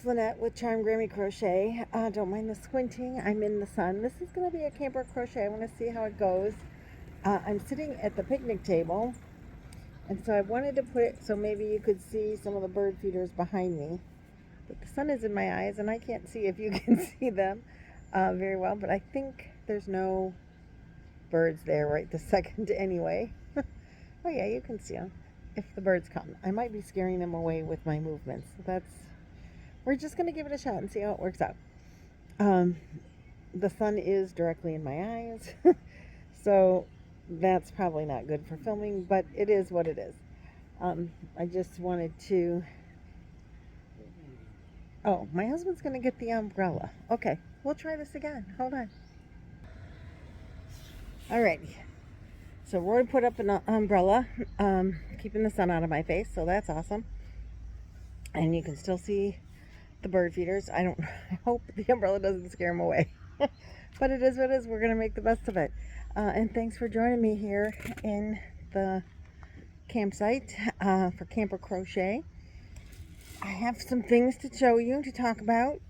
Lynette with Charm Grammy Crochet. Don't mind the squinting. I'm in the sun. This is going to be a camper crochet. I want to see how it goes. I'm sitting at the picnic table, and so I wanted to put it so maybe you could see some of the bird feeders behind me. But the sun is in my eyes, and I can't see if you can see them very well. But I think there's no birds there right this second anyway. Oh yeah, you can see them if the birds come. I might be scaring them away with my movements. We're just going to give it a shot and see how it works out. The sun is directly in my eyes, so that's probably not good for filming, but it is what it is. I just wanted to... Oh, my husband's going to get the umbrella. Okay, we'll try this again. Hold on. Alrighty. So Roy put up an umbrella, keeping the sun out of my face, so that's awesome. And you can still see the bird feeders. I hope the umbrella doesn't scare them away. But it is what it is. We're going to make the best of it. And thanks for joining me here in the campsite for Camper Crochet. I have some things to show you, to talk about.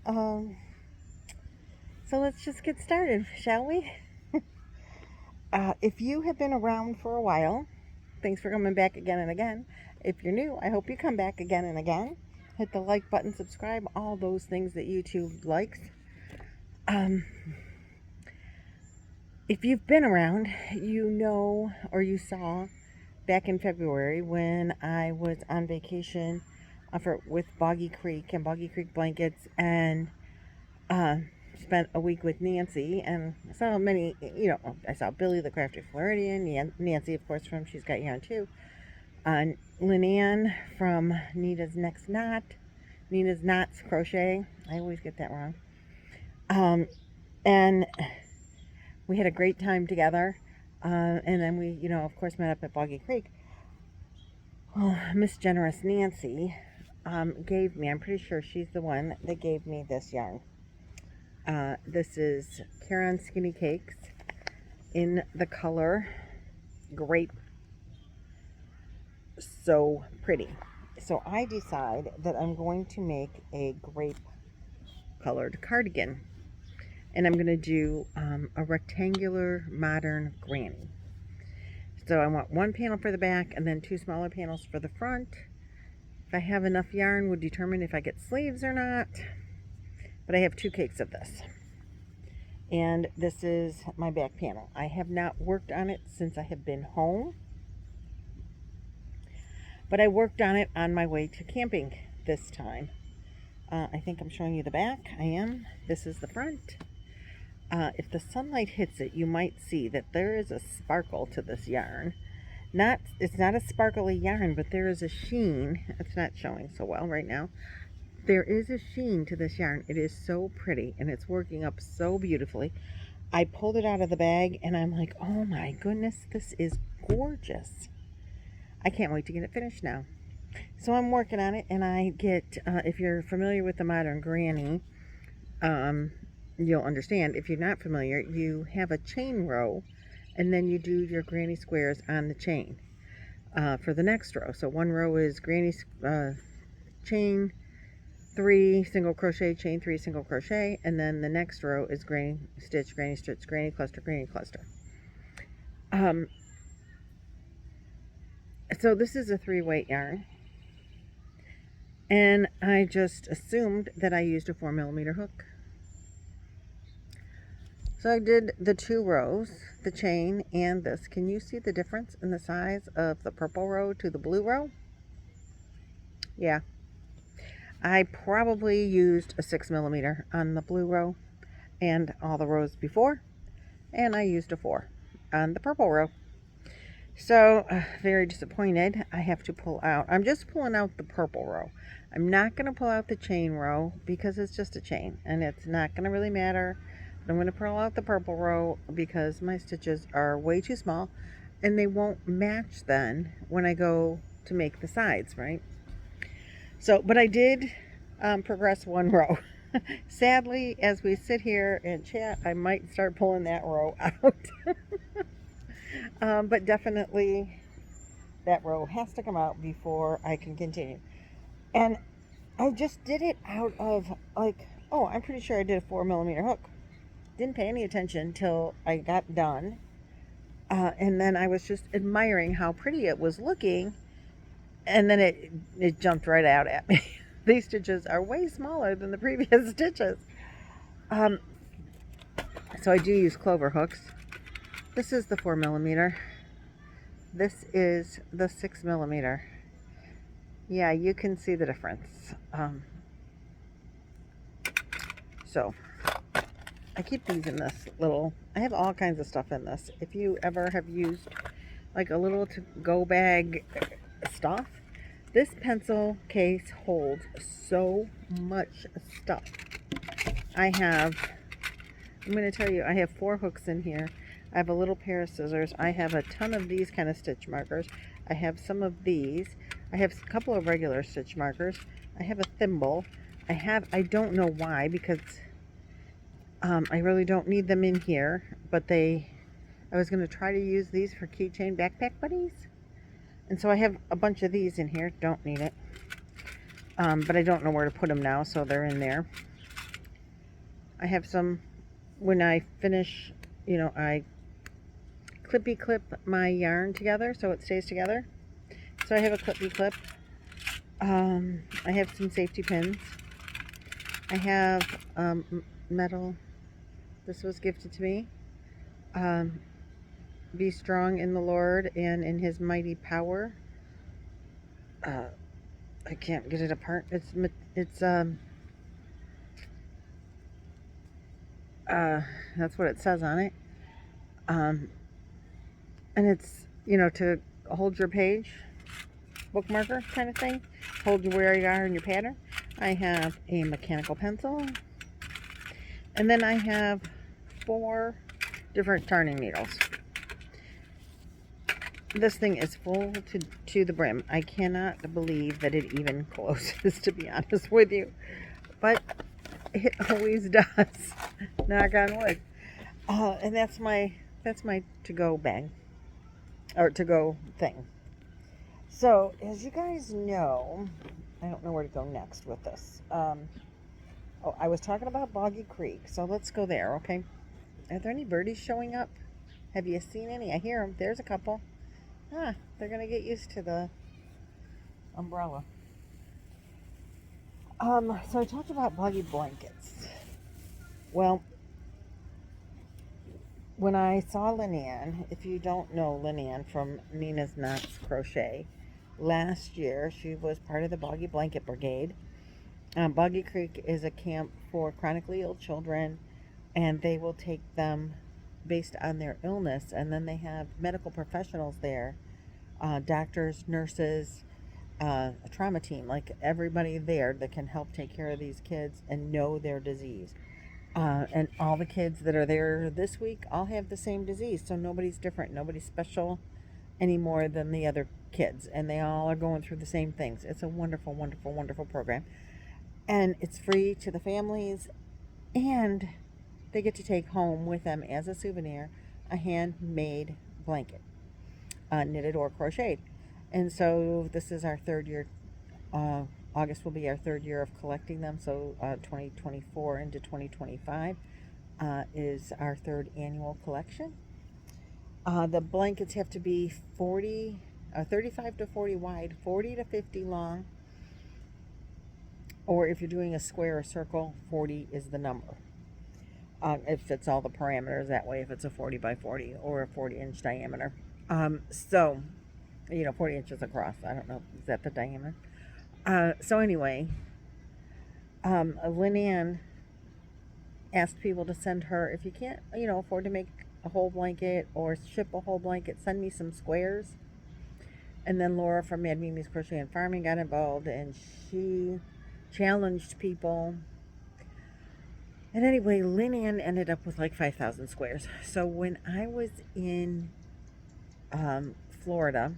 So let's just get started, shall we? If you have been around for a while, thanks for coming back again and again. If you're new, I hope you come back again and again. Hit the like button, subscribe, all those things that YouTube likes. If you've been around, you know, or you saw back in February when I was on vacation with Boggy Creek and Boggy Creek Blankets, and spent a week with Nancy, and I saw many, I saw Billy the Crafty Floridian, Nancy, of course, from She's Got Yarn Too, Lynette from Nina's Knots Crochet. I always get that wrong. And we had a great time together. And then we, of course, met up at Boggy Creek. Well, Miss Generous Nancy gave me, I'm pretty sure she's the one that gave me this yarn. This is Caron Skinny Cakes in the color Grape. So pretty. So I decide that I'm going to make a grape colored cardigan, and I'm going to do a rectangular modern granny. So I want one panel for the back and then two smaller panels for the front. If I have enough yarn, would determine if I get sleeves or not. But I have 2 cakes of this, and this is my back panel. I have not worked on it since I have been home, but I worked on it on my way to camping this time. I think I'm showing you the back. I am. This is the front. If the sunlight hits it, you might see that there is a sparkle to this yarn. It's not a sparkly yarn, but there is a sheen. It's not showing so well right now. There is a sheen to this yarn. It is so pretty, and it's working up so beautifully. I pulled it out of the bag, and I'm like, oh my goodness, this is gorgeous. I can't wait to get it finished now. So I'm working on it, and I get, if you're familiar with the modern granny, you'll understand. If you're not familiar, you have a chain row, and then you do your granny squares on the chain for the next row. So one row is granny chain 3 single crochet, chain 3 single crochet, and then the next row is granny stitch, granny cluster, granny cluster. So this is a 3-weight yarn, and I just assumed that I used a 4mm hook. So I did the 2 rows, the chain and this. Can you see the difference in the size of the purple row to the blue row? Yeah. I probably used a 6mm on the blue row and all the rows before, and I used a 4 on the purple row. So, very disappointed. I have to pull out. I'm just pulling out the purple row. I'm not going to pull out the chain row because it's just a chain, and it's not going to really matter. But I'm going to pull out the purple row because my stitches are way too small, and they won't match then when I go to make the sides, right? So, but I did progress 1 row. Sadly, as we sit here and chat, I might start pulling that row out. But definitely that row has to come out before I can continue. And I just did it out of like, oh, I'm pretty sure I did a 4mm hook. Didn't pay any attention till I got done. And then I was just admiring how pretty it was looking. And then it jumped right out at me. These stitches are way smaller than the previous stitches. So I do use clover hooks. This is the 4mm. This is the 6mm. Yeah, you can see the difference. So I keep these in this little, I have all kinds of stuff in this. If you ever have used like a little to-go bag stuff, this pencil case holds so much stuff. I'm going to tell you, I have 4 hooks in here. I have a little pair of scissors. I have a ton of these kind of stitch markers. I have some of these. I have a couple of regular stitch markers. I have a thimble. I don't know why, because I really don't need them in here, but I was going to try to use these for keychain backpack buddies. And so I have a bunch of these in here. Don't need it. But I don't know where to put them now, so they're in there. I have some, when I finish, I clippy clip my yarn together so it stays together. So I have a clippy clip. I have some safety pins. I have metal. This was gifted to me. Be strong in the Lord and in his mighty power. I can't get it apart. It's that's what it says on it. And it's, to hold your page, bookmarker kind of thing. Hold you where you are in your pattern. I have a mechanical pencil. And then I have 4 different darning needles. This thing is full to the brim. I cannot believe that it even closes, to be honest with you. But it always does. Knock on wood. And that's my to-go bag. Or to-go thing. So, as you guys know, I don't know where to go next with this. Oh, I was talking about Boggy Creek, so let's go there, okay? Are there any birdies showing up? Have you seen any? I hear them. There's a couple. They're going to get used to the umbrella. So I talked about boggy blankets. Well, when I saw Lynette, if you don't know Lynette from Nina's Knots Crochet, last year she was part of the Boggy Blanket Brigade. Boggy Creek is a camp for chronically ill children, and they will take them based on their illness, and then they have medical professionals there, doctors, nurses, a trauma team, like everybody there that can help take care of these kids and know their disease. And all the kids that are there this week all have the same disease, so nobody's different, nobody's special any more than the other kids, and they all are going through the same things. It's a wonderful, wonderful, wonderful program, and it's free to the families, and they get to take home with them as a souvenir a handmade blanket, knitted or crocheted. And so this is our 3rd year. August will be our 3rd year of collecting them, so 2024 into 2025 is our 3rd annual collection. The blankets have to be 35 to 40 wide, 40 to 50 long, or if you're doing a square or circle, 40 is the number. It fits all the parameters that way, if it's a 40 by 40 or a 40-inch diameter. So, 40 inches across. I don't know, is that the diameter? So anyway, Lynette asked people to send her, if you can't, afford to make a whole blanket or ship a whole blanket, send me some squares. And then Laura from Mad Mimi's Crochet and Farming got involved, and she challenged people. And anyway, Lynette ended up with like 5,000 squares. So when I was in Florida,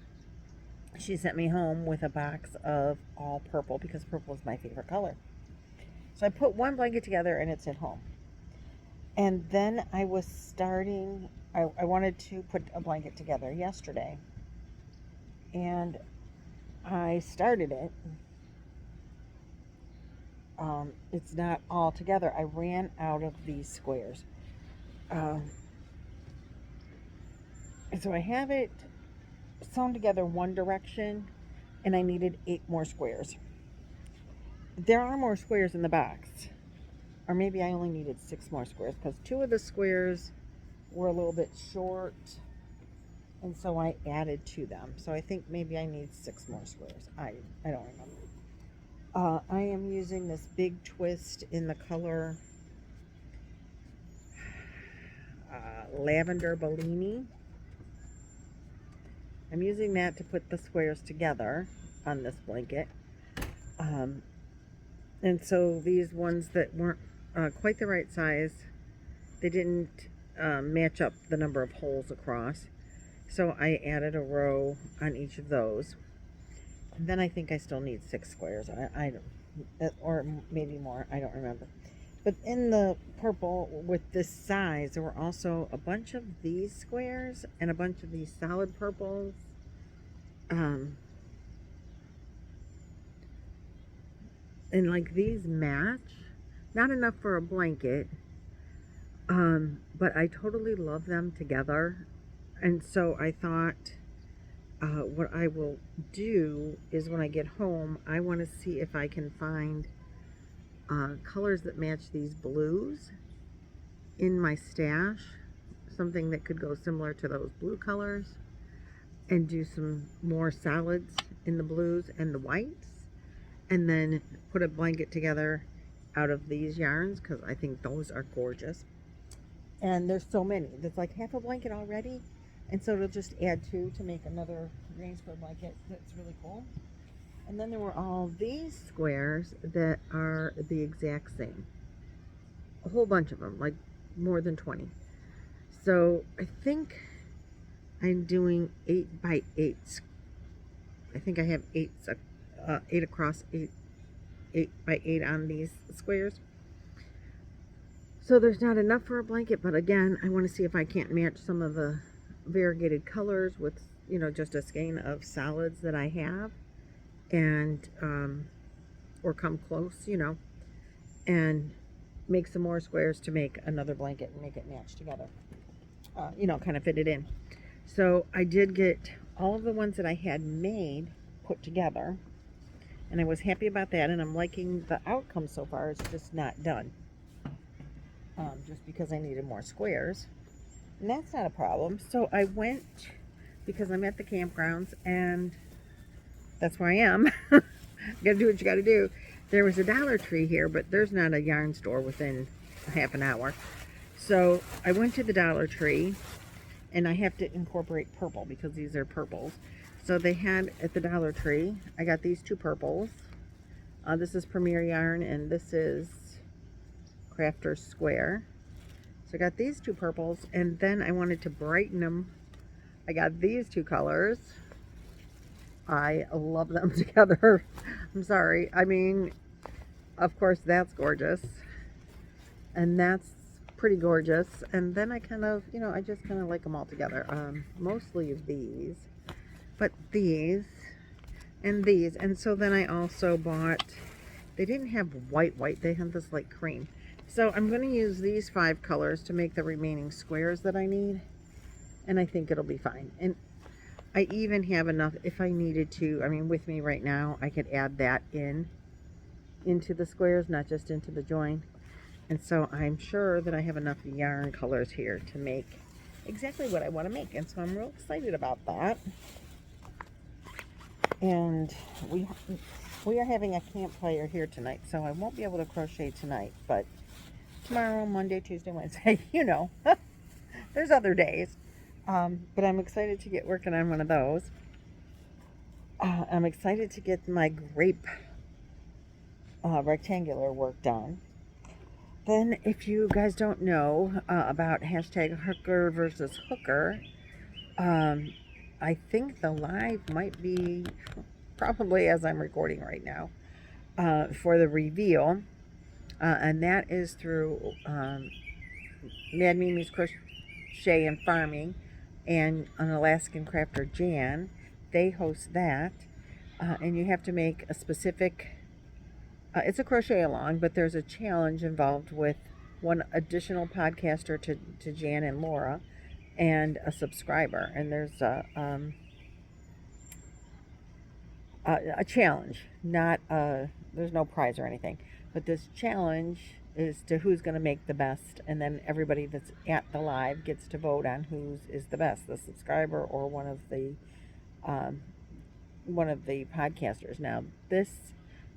she sent me home with a box of all purple, because purple is my favorite color. So I put one blanket together and it's at home. And then I was starting, I wanted to put a blanket together yesterday. And I started it. it's not all together. I ran out of these squares. And so I have it sewn together one direction, and I needed 8 more squares. There are more squares in the box, or maybe I only needed 6 more squares because 2 of the squares were a little bit short, and so I added to them. So I think maybe I need 6 more squares. I don't remember. I am using this big twist in the color Lavender Bellini. I'm using that to put the squares together on this blanket. And so these ones that weren't quite the right size, they didn't match up the number of holes across. So I added a row on each of those. And then I think I still need 6 squares. I don't, or maybe more, I don't remember. But in the purple with this size, there were also a bunch of these squares and a bunch of these solid purples. And like these match, not enough for a blanket, but I totally love them together. And so I thought what I will do is when I get home, I want to see if I can find colors that match these blues in my stash, something that could go similar to those blue colors, and do some more solids in the blues and the whites, and then put a blanket together out of these yarns because I think those are gorgeous. And there's so many. There's like half a blanket already, and so it'll just add 2 to make another green square blanket. That's really cool. And then there were all these squares that are the exact same. A whole bunch of them, like more than 20. So I think I'm doing 8 by 8. I think I have 8 across 8 by 8 on these squares. So there's not enough for a blanket, but again, I want to see if I can't match some of the variegated colors with, you know, just a skein of solids that I have, and or come close, you know, and make some more squares to make another blanket and make it match together, you know, kind of fit it in. So I did get all of the ones that I had made put together, and I was happy about that, and I'm liking the outcome so far. It's just not done, just because I needed more squares, and that's not a problem. So I went, because I'm at the campgrounds, and that's where I am. You gotta do what you gotta do. There was a Dollar Tree here, but there's not a yarn store within a half an hour. So I went to the Dollar Tree, and I have to incorporate purple because these are purples. So they had at the Dollar Tree, I got these 2 purples. This is Premier Yarn, and this is Crafter's Square. So I got these 2 purples, and then I wanted to brighten them. I got these 2 colors. I love them together. I'm sorry. I mean, of course, that's gorgeous. And that's pretty gorgeous. And then I kind of, you know, I just kind of like them all together. Mostly these, but these and these. And so then I also bought, they didn't have white, they had this like cream. So I'm going to use these 5 colors to make the remaining squares that I need. And I think it'll be fine. And I even have enough, if I needed to, I mean, with me right now, I could add that into the squares, not just into the join. And so I'm sure that I have enough yarn colors here to make exactly what I want to make. And so I'm real excited about that. And we are having a campfire here tonight, so I won't be able to crochet tonight, but tomorrow, Monday, Tuesday, Wednesday, you know, there's other days. But I'm excited to get working on one of those. I'm excited to get my Grape rectangular work done. Then, if you guys don't know about hashtag hooker versus hooker, I think the live might be probably as I'm recording right now for the reveal. And that is through Mad Mimi's Crochet and Farming and an Alaskan Crafter Jan. They host that, and you have to make a specific It's a crochet along, but there's a challenge involved with one additional podcaster to Jan and Laura, and a subscriber. And there's a challenge, not there's no prize or anything, but this challenge is to who's going to make the best, and then everybody that's at the live gets to vote on whose is the best, the subscriber or one of the podcasters. Now this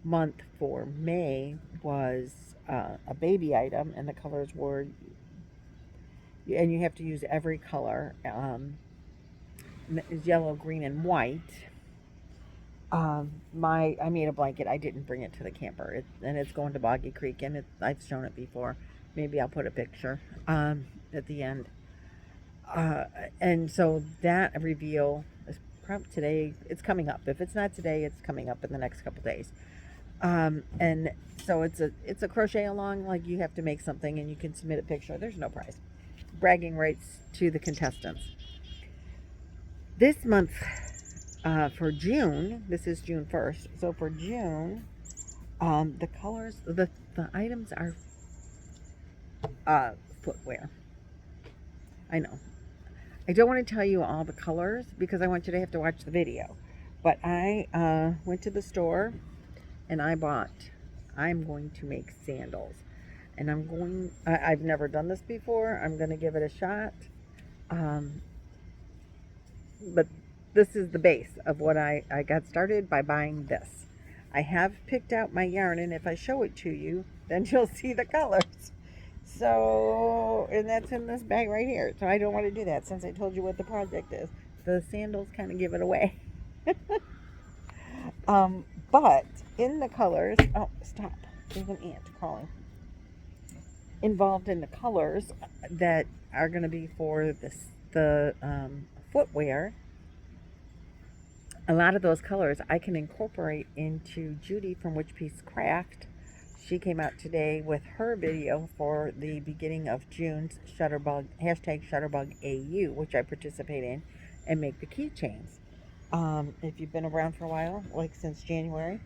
month for May was a baby item, and the colors were, and you have to use every color, yellow, green, and white. I made a blanket. I didn't bring it to the camper, and it's going to Boggy Creek, and I've shown it before. Maybe I'll put a picture at the end. And so that reveal is probably today. It's coming up. If it's not today, it's coming up in the next couple days. And so it's a crochet along. Like, you have to make something, and you can submit a picture. There's no prize. Bragging rights to the contestants. This month. For June, this is June 1st, so for June, the colors, the items are footwear. I know. I don't want to tell you all the colors because I want you to have to watch the video. But I went to the store and I'm going to make sandals. And I've never done this before. I'm going to give it a shot. But this is the base of what I got started by buying this. I have picked out my yarn, and if I show it to you, then you'll see the colors. So, and that's in this bag right here. So I don't want to do that since I told you what the project is. The sandals kind of give it away. But in the colors, oh, stop. There's an ant crawling. Involved in the colors that are going to be for the footwear. A lot of those colors I can incorporate into Judy from Which Piece Craft. She came out today with her video for the beginning of June's Shutterbug, #ShutterbugAU, which I participate in and make the keychains. If you've been around for a while, like since January,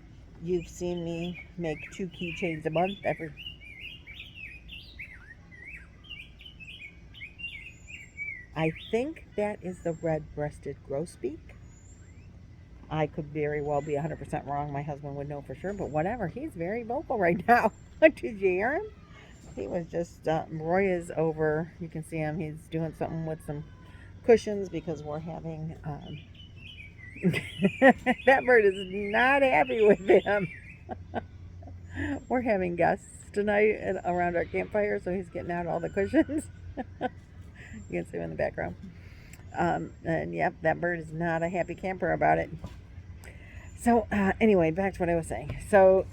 you've seen me make 2 keychains a month I think that is the red-breasted grosbeak. I could very well be 100% wrong. My husband would know for sure, but whatever. He's very vocal right now. Did you hear him? He was just, Roy is over. You can see him. He's doing something with some cushions because we're having, that bird is not happy with him. We're having guests tonight around our campfire, so he's getting out all the cushions. You can see him in the background. And yep, that bird is not a happy camper about it. So anyway, back to what I was saying. So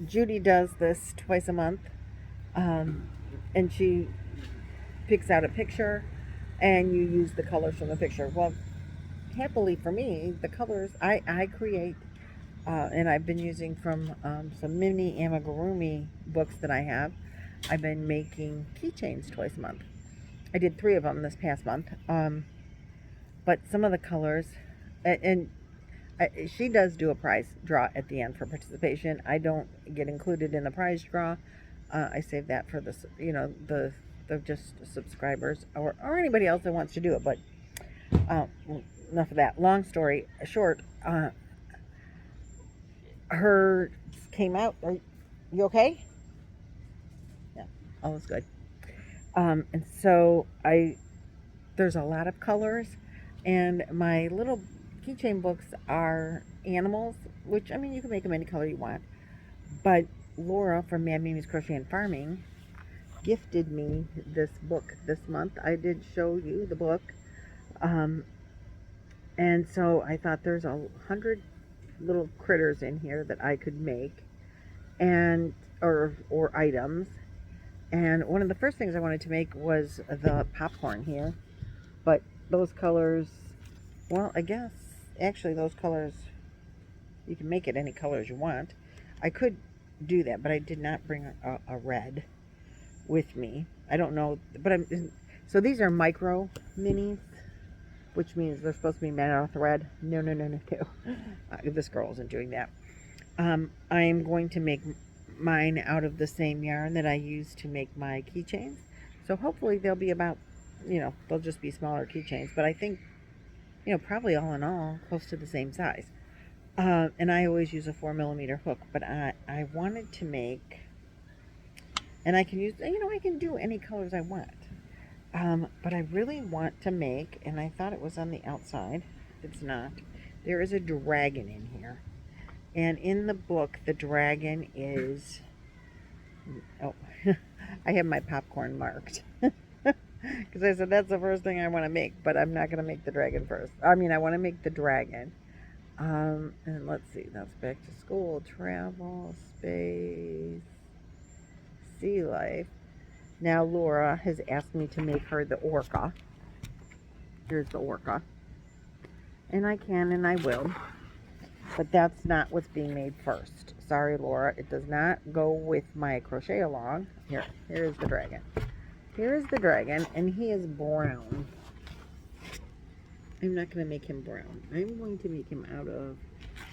Judy does this twice a month, and she picks out a picture, and you use the colors from the picture. Well, happily for me, the colors I create, and I've been using from some mini amigurumi books that I have. I've been making keychains twice a month. I did 3 of them this past month. But some of the colors, and she does do a prize draw at the end for participation. I don't get included in the prize draw. I save that for the just subscribers or anybody else that wants to do it. But enough of that. Long story short, her came out. Are you okay? Yeah, all is good. And so there's a lot of colors. And my little keychain books are animals, which, I mean, you can make them any color you want. But Laura from Mad Mimi's Crochet and Farming gifted me this book this month. I did show you the book. And so I thought there's 100 little critters in here that I could make, and or items. And one of the first things I wanted to make was the popcorn here. But those colors, well, I guess, actually those colors, you can make it any colors you want. I could do that, but I did not bring a red with me. I don't know, but so these are micro minis, which means they're supposed to be made out of thread. No. This girl isn't doing that. I'm going to make mine out of the same yarn that I use to make my keychains. So hopefully they'll be about, they'll just be smaller keychains. But I think, probably all in all, close to the same size. And I always use a 4mm hook. But I wanted to make, and I can use, I can do any colors I want. But I really want to make, and I thought it was on the outside. It's not. There is a dragon in here. And in the book, the dragon is, oh, I have my popcorn marked. Because I said that's the first thing I want to make, but I'm not going to make the dragon first. I mean, I want to make the dragon. And let's see, that's back to school, travel, space, sea life. Now Laura has asked me to make her the orca. Here's the orca. And I can and I will. But that's not what's being made first. Sorry, Laura. It does not go with my crochet along. Here's the dragon. Here's the dragon, and he is brown. I'm not going to make him brown. I'm going to make him out of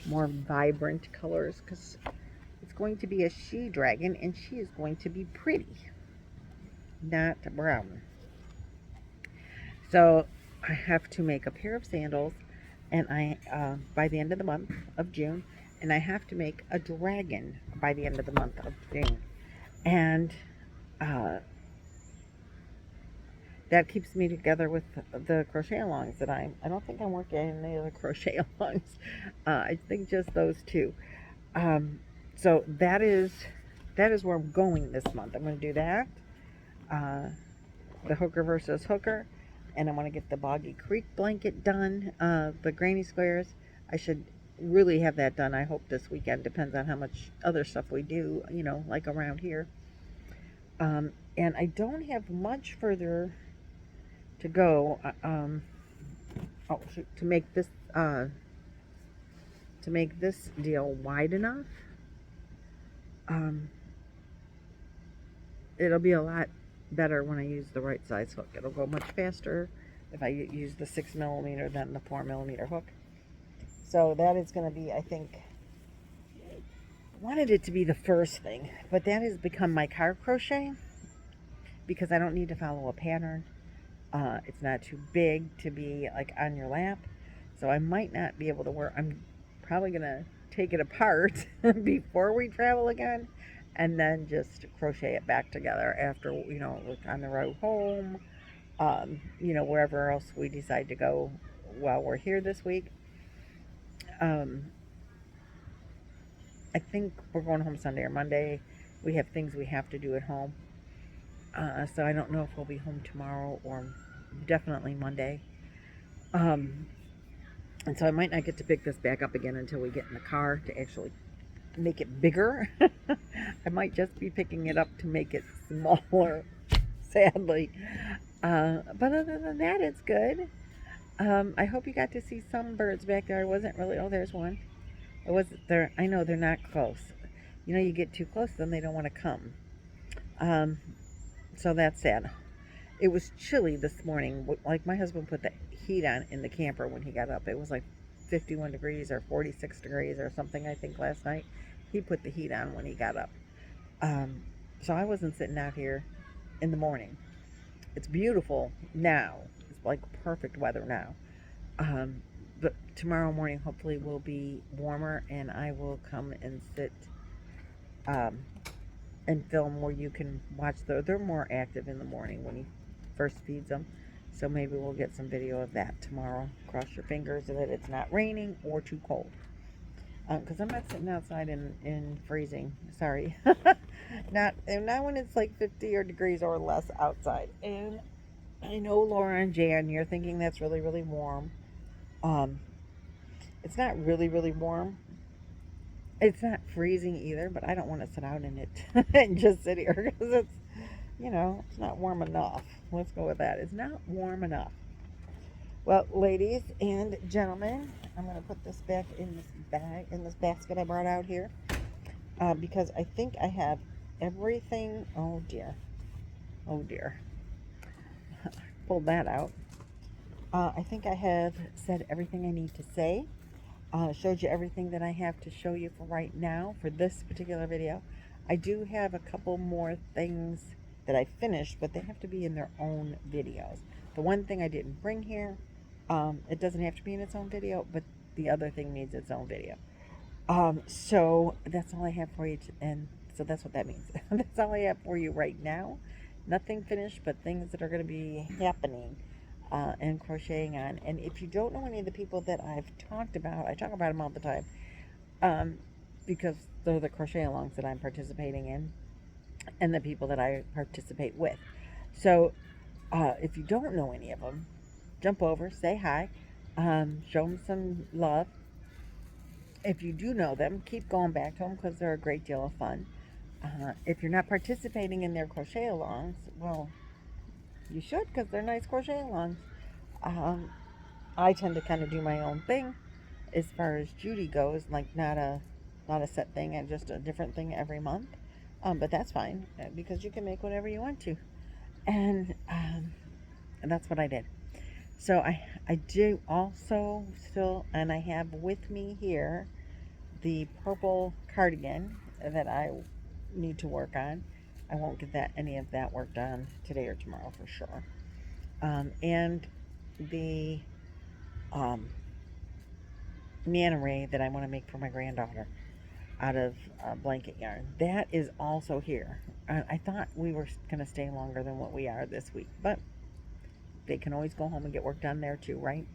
more vibrant colors because it's going to be a she dragon, and she is going to be pretty, not brown. So I have to make a pair of sandals, and by the end of the month of June, and I have to make a dragon by the end of the month of June. And that keeps me together with the crochet alongs that I don't think I'm working any other crochet alongs. I think just those two. So that is where I'm going this month. I'm going to do that. The hooker versus hooker. And I want to get the Boggy Creek blanket done. The Granny Squares. I should really have that done, I hope, this weekend. Depends on how much other stuff we do, like around here. And I don't have much further to go. To make this deal wide enough. It'll be a lot better when I use the right size hook. It'll go much faster if I use the 6mm than the 4mm hook. So that is going to be, I think, I wanted it to be the first thing, but that has become my card crochet because I don't need to follow a pattern. It's not too big to be like on your lap, so I might not be able to wear. I'm probably going to take it apart before we travel again, and then just crochet it back together after, on the road home, wherever else we decide to go while we're here this week. I think we're going home Sunday or Monday. We have things we have to do at home. So I don't know if we'll be home tomorrow or definitely Monday. And so I might not get to pick this back up again until we get in the car to actually make it bigger. I might just be picking it up to make it smaller, sadly. But other than that, it's good. I hope you got to see some birds back there. I wasn't really, oh, there's one. It wasn't there. I know they're not close. You get too close, then they don't want to come. So that's sad. It was chilly this morning. Like, my husband put the heat on in the camper when he got up. It was like 51 degrees or 46 degrees or something, I think, last night. He put the heat on when he got up. So I wasn't sitting out here in the morning. It's beautiful now. It's like perfect weather now. But tomorrow morning hopefully will be warmer, and I will come and sit and film where you can watch. They're more active in the morning when he first feeds them. So maybe we'll get some video of that tomorrow. Cross your fingers that it's not raining or too cold. Because I'm not sitting outside in freezing. Sorry. not when it's like 50 degrees or less outside. And I know, Laura and Jan, you're thinking that's really, really warm. It's not really, really warm. It's not freezing either, but I don't want to sit out in it and just sit here because it's, it's not warm enough. Let's go with that. It's not warm enough. Well, ladies and gentlemen, I'm going to put this back in this basket I brought out here, because I think I have everything. Oh dear. Pulled that out. I think I have said everything I need to say. Showed you everything that I have to show you for right now for this particular video. I do have a couple more things that I finished, but they have to be in their own videos. The one thing I didn't bring here, it doesn't have to be in its own video, but the other thing needs its own video. So that's all I have for you, and so that's what that means. That's all I have for you right now. Nothing finished, but things that are going to be happening and crocheting on. And if you don't know any of the people that I've talked about, I talk about them all the time because they're the crochet alongs that I'm participating in and the people that I participate with. So if you don't know any of them, jump over, say hi, show them some love. If you do know them, keep going back to them because they're a great deal of fun. If you're not participating in their crochet alongs, well, you should because they're nice crochet alongs. I tend to kind of do my own thing as far as Judy goes, like not a set thing and just a different thing every month. But that's fine because you can make whatever you want to, and that's what I did. So I do also still, and I have with me here the purple cardigan that I need to work on. I won't get any of that work done today or tomorrow for sure. And the manta ray that I want to make for my granddaughter out of blanket yarn. That is also here. I thought we were going to stay longer than what we are this week, but they can always go home and get work done there too, right?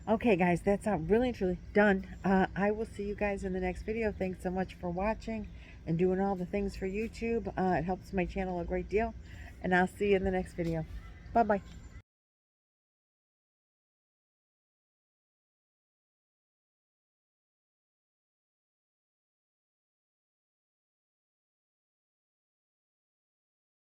Okay, guys, that's really truly done. I will see you guys in the next video. Thanks so much for watching and doing all the things for YouTube. It helps my channel a great deal, and I'll see you in the next video. Bye-bye.